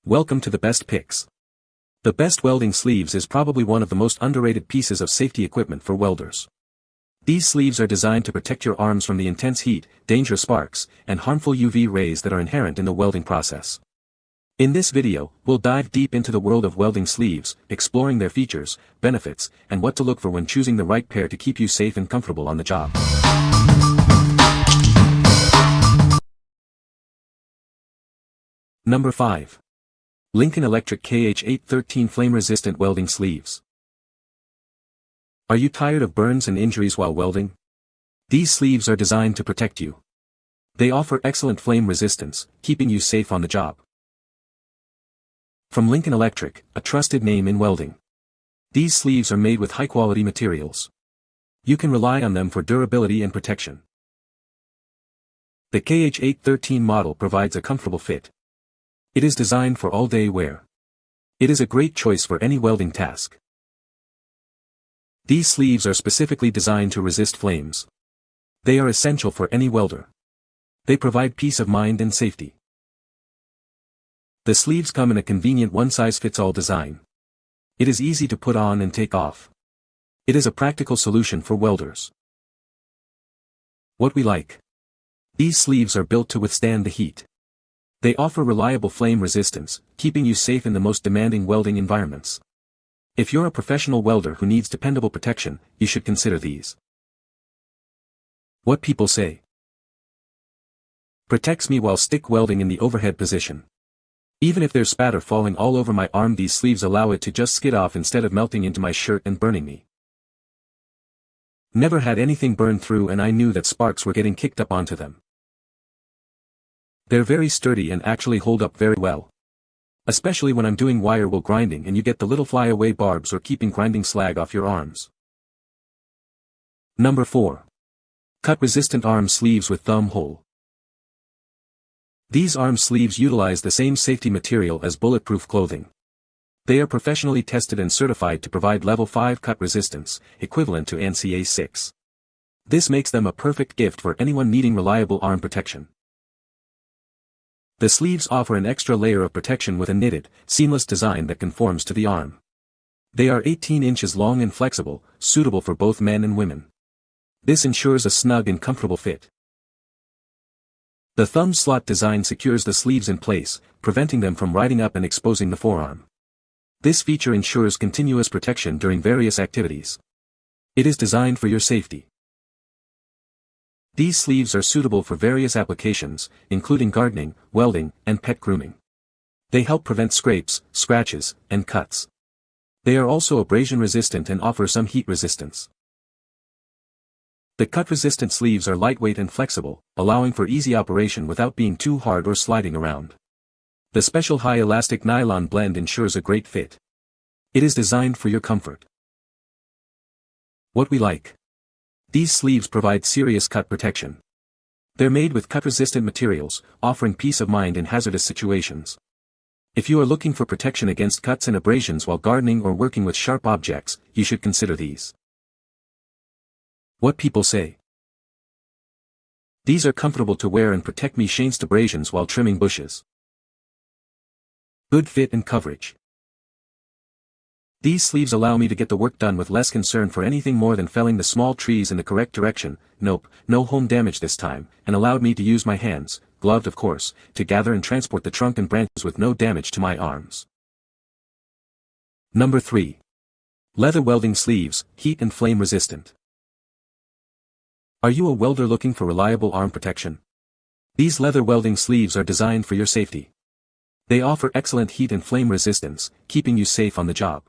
Welcome to the best picks. The best welding sleeves is probably one of the most underrated pieces of safety equipment for welders. These sleeves are designed to protect your arms from the intense heat, dangerous sparks, and harmful UV rays that are inherent in the welding process. In this video, we'll dive deep into the world of welding sleeves, exploring their features, benefits, and what to look for when choosing the right pair to keep you safe and comfortable on the job. Number 5. Lincoln Electric KH813 Flame-Resistant Welding Sleeves. Are you tired of burns and injuries while welding? These sleeves are designed to protect you. They offer excellent flame resistance, keeping you safe on the job. From Lincoln Electric, a trusted name in welding. These sleeves are made with high-quality materials. You can rely on them for durability and protection. The KH813 model provides a comfortable fit. It is designed for all-day wear. It is a great choice for any welding task. These sleeves are specifically designed to resist flames. They are essential for any welder. They provide peace of mind and safety. The sleeves come in a convenient one-size-fits-all design. It is easy to put on and take off. It is a practical solution for welders. What we like. These sleeves are built to withstand the heat. They offer reliable flame resistance, keeping you safe in the most demanding welding environments. If you're a professional welder who needs dependable protection, you should consider these. What people say. Protects me while stick welding in the overhead position. Even if there's spatter falling all over my arm, these sleeves allow it to just skid off instead of melting into my shirt and burning me. Never had anything burn through, and I knew that sparks were getting kicked up onto them. They're very sturdy and actually hold up very well. Especially when I'm doing wire wool grinding and you get the little flyaway barbs or keeping grinding slag off your arms. Number 4. Cut-resistant arm sleeves with thumb hole. These arm sleeves utilize the same safety material as bulletproof clothing. They are professionally tested and certified to provide level 5 cut resistance, equivalent to ANSI 6. This makes them a perfect gift for anyone needing reliable arm protection. The sleeves offer an extra layer of protection with a knitted, seamless design that conforms to the arm. They are 18 inches long and flexible, suitable for both men and women. This ensures a snug and comfortable fit. The thumb slot design secures the sleeves in place, preventing them from riding up and exposing the forearm. This feature ensures continuous protection during various activities. It is designed for your safety. These sleeves are suitable for various applications, including gardening, welding, and pet grooming. They help prevent scrapes, scratches, and cuts. They are also abrasion-resistant and offer some heat resistance. The cut-resistant sleeves are lightweight and flexible, allowing for easy operation without being too hard or sliding around. The special high-elastic nylon blend ensures a great fit. It is designed for your comfort. What we like. These sleeves provide serious cut protection. They're made with cut-resistant materials, offering peace of mind in hazardous situations. If you are looking for protection against cuts and abrasions while gardening or working with sharp objects, you should consider these. What people say. These are comfortable to wear and protect me against abrasions while trimming bushes. Good fit and coverage. These sleeves allow me to get the work done with less concern for anything more than felling the small trees in the correct direction, nope, no home damage this time, and allowed me to use my hands, gloved of course, to gather and transport the trunk and branches with no damage to my arms. Number 3. Leather welding sleeves, heat and flame resistant. Are you a welder looking for reliable arm protection? These leather welding sleeves are designed for your safety. They offer excellent heat and flame resistance, keeping you safe on the job.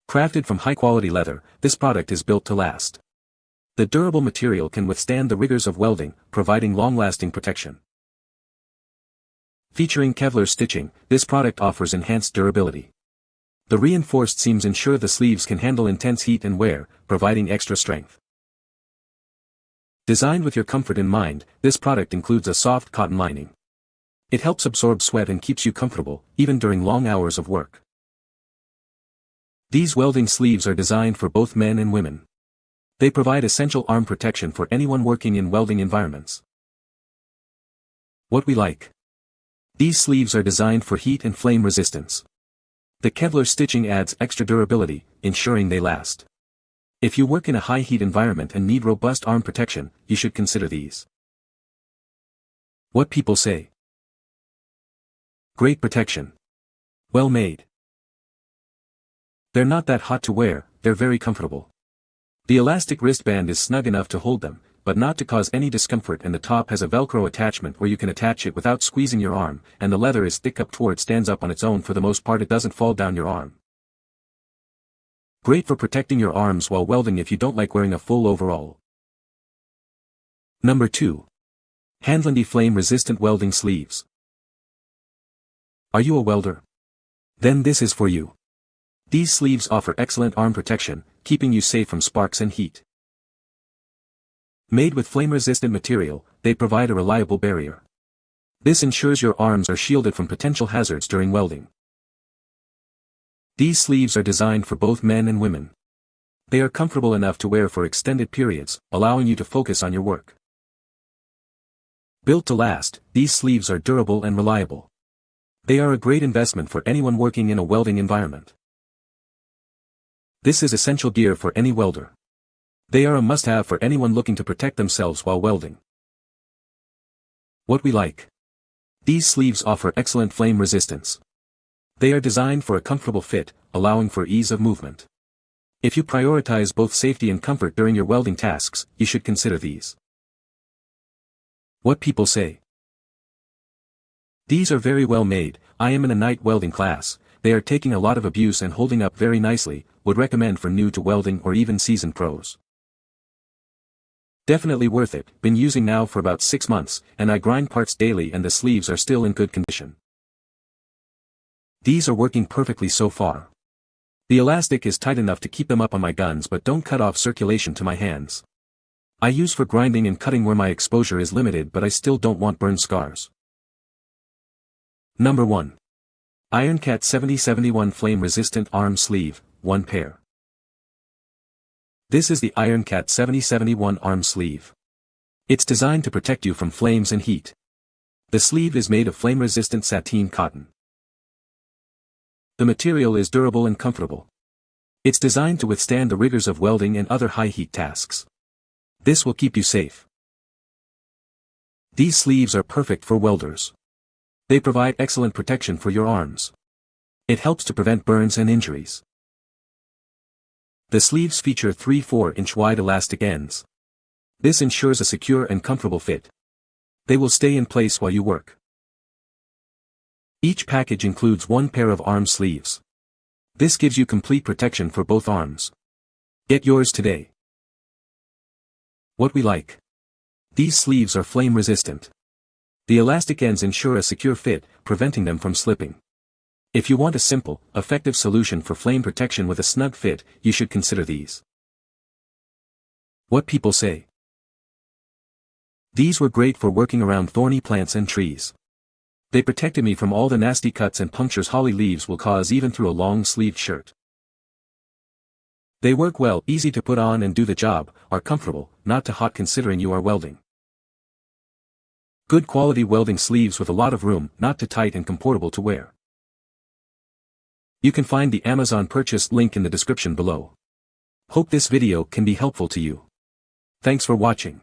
Crafted from high-quality leather, this product is built to last. The durable material can withstand the rigors of welding, providing long-lasting protection. Featuring Kevlar stitching, this product offers enhanced durability. The reinforced seams ensure the sleeves can handle intense heat and wear, providing extra strength. Designed with your comfort in mind, this product includes a soft cotton lining. It helps absorb sweat and keeps you comfortable, even during long hours of work. These welding sleeves are designed for both men and women. They provide essential arm protection for anyone working in welding environments. What we like. These sleeves are designed for heat and flame resistance. The Kevlar stitching adds extra durability, ensuring they last. If you work in a high heat environment and need robust arm protection, you should consider these. What people say. Great protection. Well made. They're not that hot to wear, they're very comfortable. The elastic wristband is snug enough to hold them, but not to cause any discomfort, and the top has a Velcro attachment where you can attach it without squeezing your arm, and the leather is thick up toward stands up on its own. For the most part, it doesn't fall down your arm. Great for protecting your arms while welding if you don't like wearing a full overall. Number 2. HANDLANDY Flame Resistant Welding Sleeves. Are you a welder? Then this is for you. These sleeves offer excellent arm protection, keeping you safe from sparks and heat. Made with flame-resistant material, they provide a reliable barrier. This ensures your arms are shielded from potential hazards during welding. These sleeves are designed for both men and women. They are comfortable enough to wear for extended periods, allowing you to focus on your work. Built to last, these sleeves are durable and reliable. They are a great investment for anyone working in a welding environment. This is essential gear for any welder. They are a must-have for anyone looking to protect themselves while welding. What we like. These sleeves offer excellent flame resistance. They are designed for a comfortable fit, allowing for ease of movement. If you prioritize both safety and comfort during your welding tasks, you should consider these. What people say. These are very well made. I am in a night welding class. They are taking a lot of abuse and holding up very nicely. Would recommend for new to welding or even seasoned pros. Definitely worth it. Been using now for about 6 months, and I grind parts daily and the sleeves are still in good condition. These are working perfectly so far. The elastic is tight enough to keep them up on my guns but don't cut off circulation to my hands. I use for grinding and cutting where my exposure is limited, but I still don't want burn scars. Number 1. IRONCAT 7071 Flame Resistant Arm Sleeve, 1 pair. This is the IRONCAT 7071 arm sleeve. It's designed to protect you from flames and heat. The sleeve is made of flame-resistant sateen cotton. The material is durable and comfortable. It's designed to withstand the rigors of welding and other high-heat tasks. This will keep you safe. These sleeves are perfect for welders. They provide excellent protection for your arms. It helps to prevent burns and injuries. The sleeves feature 3 4-inch wide elastic ends. This ensures a secure and comfortable fit. They will stay in place while you work. Each package includes 1 pair of arm sleeves. This gives you complete protection for both arms. Get yours today. What we like. These sleeves are flame resistant. The elastic ends ensure a secure fit, preventing them from slipping. If you want a simple, effective solution for flame protection with a snug fit, you should consider these. What people say. These were great for working around thorny plants and trees. They protected me from all the nasty cuts and punctures holly leaves will cause even through a long-sleeved shirt. They work well, easy to put on and do the job, are comfortable, not too hot considering you are welding. Good quality welding sleeves with a lot of room, not too tight and comfortable to wear. You can find the Amazon purchase link in the description below. Hope this video can be helpful to you. Thanks for watching.